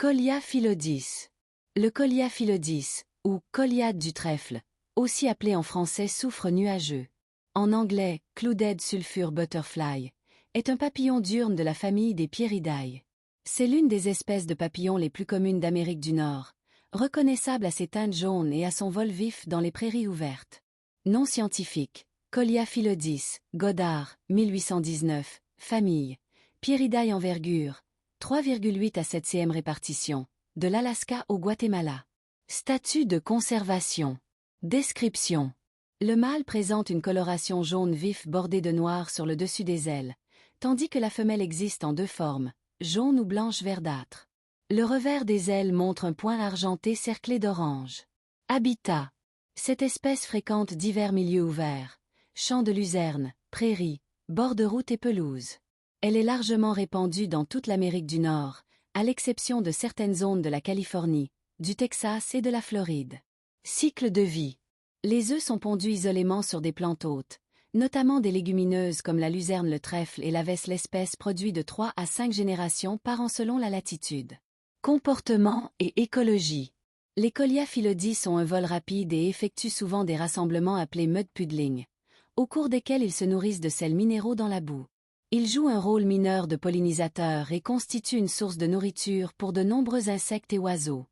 Collia phylodis. Le Collia phylodis, ou Colliade du trèfle, aussi appelé en français soufre nuageux, en anglais Clouded sulphur butterfly, est un papillon diurne de la famille des Pieridae. C'est l'une des espèces de papillons les plus communes d'Amérique du Nord, reconnaissable à ses teintes jaunes et à son vol vif dans les prairies ouvertes. Nom scientifique, Collia phylodis, Goddard, 1819, famille, Pieridae envergure, 3,8 à 7e répartition, de l'Alaska au Guatemala. Statut de conservation. Description. Le mâle présente une coloration jaune vif bordée de noir sur le dessus des ailes, tandis que la femelle existe en deux formes, jaune ou blanche verdâtre. Le revers des ailes montre un point argenté cerclé d'orange. Habitat. Cette espèce fréquente divers milieux ouverts, champs de luzerne, prairies, bords de routes et pelouses. Elle est largement répandue dans toute l'Amérique du Nord, à l'exception de certaines zones de la Californie, du Texas et de la Floride. Cycle de vie. Les œufs sont pondus isolément sur des plantes hôtes, notamment des légumineuses comme la luzerne, le trèfle et la vesse. L'espèce produit de 3 à 5 générations par an selon la latitude. Comportement et écologie. Les Collia phylodis ont un vol rapide et effectuent souvent des rassemblements appelés mud puddling, au cours desquels ils se nourrissent de sels minéraux dans la boue. Ils jouent un rôle mineur de pollinisateur et constituent une source de nourriture pour de nombreux insectes et oiseaux.